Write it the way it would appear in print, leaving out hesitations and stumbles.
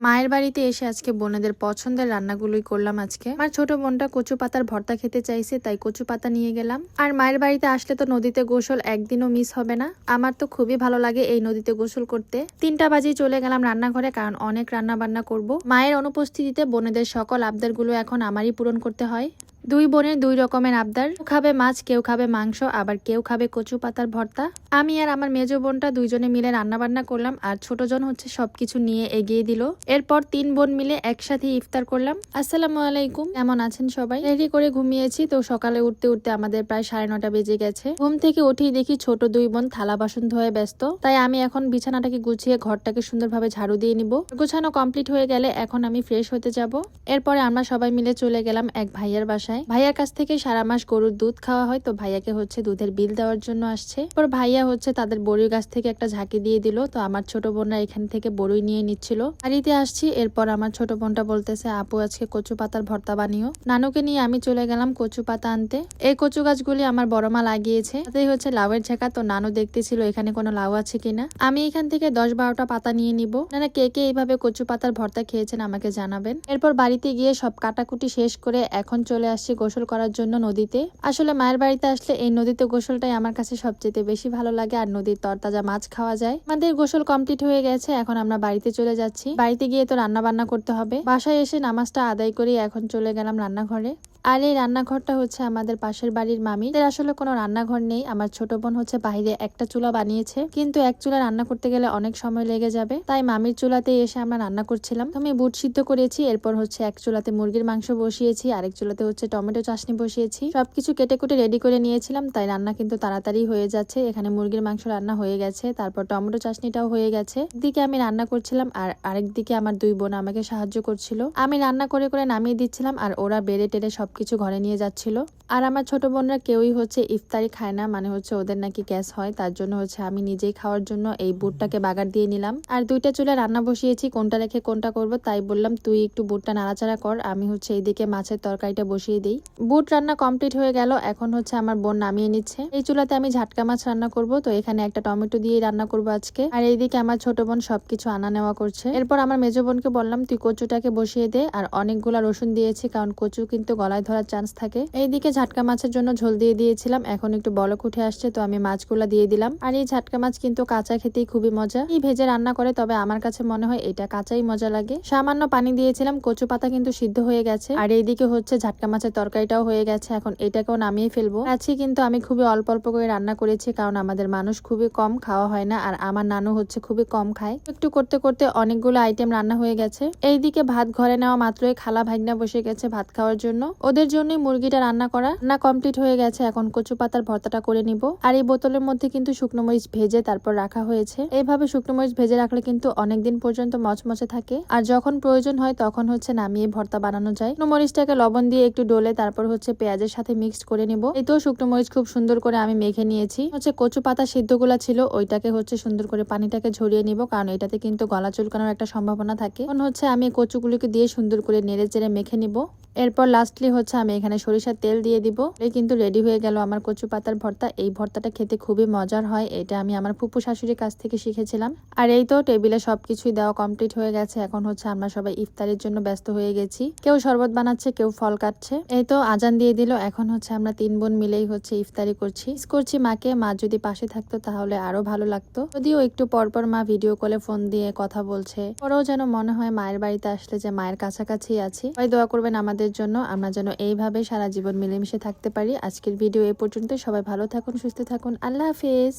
মায়ের বাড়িতে এসে আজকে বোনেদের পছন্দের রান্নাগুলোই করলাম। আজকে আমার ছোট বোনটা কচু পাতার ভর্তা খেতে চাইছে, তাই কচু পাতা নিয়ে গেলাম। আর মায়ের বাড়িতে আসলে তো নদীতে গোসল একদিনও মিস হবে না। আমার তো খুবই ভালো লাগে এই নদীতে গোসল করতে। 3টা বাজে চলে গেলাম রান্নাঘরে, কারণ অনেক রান্না বান্না করব। মায়ের অনুপস্থিতিতে বোনেদের সকল আবদারগুলো এখন আমারই পূরণ করতে হয়। দুই বোনের দুই রকমের আবদার, কেউ খাবে মাছ, কেউ খাবে মাংস, আবার কেউ খাবে কচু পাতার ভর্তা। আমি আর আমার মেজো বোনটা দুইজনে মিলে রান্না বান্না করলাম, আর ছোট জন হচ্ছে সবকিছু নিয়ে এগিয়ে দিল। এরপর 3 বোন মিলে একসাথে ইফতার করলাম। আসসালামু আলাইকুম, কেমন আছেন সবাই? রেডি করে ঘুমিয়েছি, তো সকালে উঠতে উঠতে আমাদের প্রায় 9:30 বেজে গেছে। ঘুম থেকে উঠেই দেখি ছোট দুই বোন থালা বাসন ধোয়ে ব্যস্ত, তাই আমি এখন বিছানাটাকে গুছিয়ে ঘরটাকে সুন্দরভাবে ঝাড়ু দিয়ে নিব। গোছানো কমপ্লিট হয়ে গেলে এখন আমি ফ্রেশ হতে যাব। এরপরে আমরা সবাই মিলে চলে গেলাম এক ভাইয়ার বাসায়। ভাইয়ার কাছ থেকে সারা মাস গরুর দুধ খাওয়া হয়, তো ভাইয়াকে হচ্ছে দুধের বিল দেওয়ার জন্য আসছে। পর ভাইয়া হচ্ছে তাদের বড়ই গাছ থেকে একটা ঝাঁকি দিয়ে দিল, তো আমার ছোট বোনরা এখান থেকে বড়ই নিয়ে নিচ্ছিল। বাড়িতে আসছি, এরপর আমার ছোট বোনটা বলতেছে আপু আজকে কচু পাতার ভর্তা বানিও। নানুকে নিয়ে আমি চলে গেলাম কচু পাতা আনতে। এই কচু গাছগুলি আমার বড় মা লাগিয়েছে, তাতেই হচ্ছে লাউয়ের ঝাঁকা, তো নানু দেখতেছিল এখানে কোনো লাউ আছে কিনা। আমি এখান থেকে 10-12টা পাতা নিয়ে নিব। না কে কে এইভাবে কচু পাতার ভর্তা খেয়েছেন আমাকে জানাবেন। এরপর বাড়িতে গিয়ে সব কাটাকুটি শেষ করে এখন চলে আসছি গোসল করার জন্য নদীতে। আসলে মায়ের বাড়িতে আসলে এই নদীতে গোসলটাই আমার কাছে সবচেয়ে বেশি ভালো লাগে, আর নদীর তরতাজা মাছ খাওয়া যায়। আমাদের গোসল কমপ্লিট হয়ে গেছে, এখন আমরা বাড়িতে চলে যাচ্ছি। বাড়িতে গিয়ে তো রান্না বান্না করতে হবে। বাসায় এসে নামাজটা আদায় করে এখন চলে গেলাম রান্নাঘরে। আর এই রান্নাঘরটা হচ্ছে আমাদের পাশের বাড়ির মামিদের। আসলে কোনো রান্নাঘর নেই, আমার ছোট বোন হচ্ছে বাইরে একটা চুলা বানিয়েছে, কিন্তু এক চুলা রান্না করতে গেলে অনেক সময় লেগে যাবে, তাই মামির চুলাতে এসে আমরা রান্না করছিলাম। তো আমি বুট সিদ্ধ করেছি, এরপর হচ্ছে এক চুলাতে মুরগির মাংস বসিয়েছি, আরেক চুলাতে হচ্ছে টমেটো চাটনি বসিয়েছি। সবকিছু কেটে কুটে রেডি করে নিয়েছিলাম, তাই রান্না কিন্তু তাড়াতাড়ি হয়ে যাচ্ছে। এখানে মুরগির মাংস রান্না হয়ে গেছে, তারপর টমেটো চাটনিটাও হয়ে গেছে। একদিকে আমি রান্না করছিলাম আর আরেক দিকে আমার দুই বোন আমাকে সাহায্য করছিল। আমি রান্না করে করে নামিয়ে দিচ্ছিলাম, আর ওরা বেড়ে টেড়ে সবকিছু ঘরে নিয়ে যাচ্ছিল। আর আমার ছোট বোনরা কেউই হচ্ছে ইফতারি খায় না, মানে হচ্ছে ওদের নাকি গ্যাস হয়, তার জন্য হচ্ছে আমি নিজেই খাওয়ার জন্য এই বুটটাকে বাগার দিয়ে নিলাম। আর 2টা চুলে রান্না বসিয়েছি, কোনটা রেখে কোনটা করব, তাই বললাম তুই একটু বুটটা নাড়াচাড়া কর, আমি হচ্ছে এইদিকে মাছের তরকারিটা বসিয়ে দিই। বুট রান্না কমপ্লিট হয়ে গেল, এখন হচ্ছে আমার বোন নামিয়ে নিচ্ছে। এই চুলাতে আমি ঝাটকা মাছ রান্না করব, তো এখানে একটা টমেটো দিয়ে রান্না করব আজকে। আর এইদিকে আমার ছোট বোন সবকিছু আনা নেওয়া করছে। এরপর আমার মেজো বোনকে বললাম তুই কচুটাকে বসিয়ে দে, আর অনেকগুলা রসুন দিয়েছি, কারণ কচু কিন্তু গলায় ধরার চান্স থাকে। এইদিকে ঝাটকা মাছের জন্য ঝোল দিয়ে দিয়েছিলাম, এখন একটু বলক উঠে আসছে, তো আমি মাছগুলা দিয়ে দিলাম। আর এই ঝাটকা মাছ কিন্তু কাঁচা খেতেই খুবই মজা। এই ভেজে রান্না করে, তবে আমার কাছে মনে হয় এটা কাঁচাই মজা লাগে। সামান্য পানি দিয়েছিলাম, কচু পাতা কিন্তু সিদ্ধ হয়ে গেছে। আর এইদিকে হচ্ছে ঝাটকা মাছের তরকারিটাও হয়ে গেছে, এখন এটাকেও নামিয়ে ফেলবো। আছি কিন্তু আমি খুবই অল্প অল্প করে রান্না করেছি, কারণ আমাদের মানুষ খুবই কম, খাওয়া হয় না, আর আমার নানু হচ্ছে খুবই কম খায়। একটু করতে করতে অনেকগুলো আইটেম রান্না হয়ে গেছে। এইদিকে ভাত ঘরে নেওয়া মাত্রই খালা ভাগনা বসে গেছে ভাত খাওয়ার জন্য। ওদের জন্যই মুরগিটা রান্না করা। রান্না কমপ্লিট হয়ে গেছে, এখন কচু পাতার ভর্তাটা করে নিব। আর এই বোতলের মধ্যে কিন্তু শুকনো মরিচ ভেজে তারপর রাখা হয়েছে। এইভাবে শুকনো মরিচ ভেজে রাখলে কিন্তু অনেকদিন পর্যন্ত মচমচে থাকে, আর যখন প্রয়োজন হয় তখন হচ্ছে নামিয়ে ভর্তা বানানো যায়। শুকনো মরিচটাকে লবণ দিয়ে একটু ডলে তারপর হচ্ছে পেঁয়াজের সাথে মিক্সড করে নিব। এই তো শুকনো মরিচ খুব সুন্দর করে আমি মেখে নিয়েছি। হচ্ছে কচু পাতা সিদ্ধগুলা ছিল, ওইটাকে হচ্ছে সুন্দর করে পানিটাকে ঝরিয়ে নিব, কারণ এটাতে কিন্তু গলা চুলকানোর একটা সম্ভাবনা থাকে। এখন হচ্ছে আমি কচুগুলিকে দিয়ে সুন্দর করে নেড়ে চেড়ে মেখে নিব। এরপর লাস্টলি হচ্ছে আমি এখানে সরিষার তেল দিয়ে দিব। এই কিন্তু রেডি হয়ে গেল আমার কচু পাতার ভর্তা। এই ভর্তাটা খেতে খুবই মজার হয়, এটা আমি আমার ফুপু শাশুড়ির কাছ থেকে শিখেছিলাম। আর এই তো টেবিলে সবকিছুই দেওয়া কমপ্লিট হয়ে গেছে, এখন হচ্ছে আমরা সবাই ইফতারের জন্য ব্যস্ত হয়ে গেছি। কেউ শরবত বানাচ্ছে, কেউ ফল কাটছে। এই তো আজান দিয়ে দিল, এখন হচ্ছে আমরা 3 বোন মিলেই হচ্ছে ইফতারি করছি মাকে। মা যদি পাশে থাকতো তাহলে আরো ভালো লাগতো, যদিও একটু পরপর মা ভিডিও কলে ফোন দিয়ে কথা বলছে, পরেও যেন মনে হয় মায়ের বাড়িতে আসলে যে মায়ের কাছাকাছি আছি। সবাই দোয়া করবেন আমাদের জন্য, আমরা যেন এইভাবে সারা জীবন মিলেমিশে থাকতে পারি। আজকের ভিডিও এ পর্যন্ত, সবাই ভালো থাকুন, সুস্থ থাকুন, আল্লাহ হাফেজ।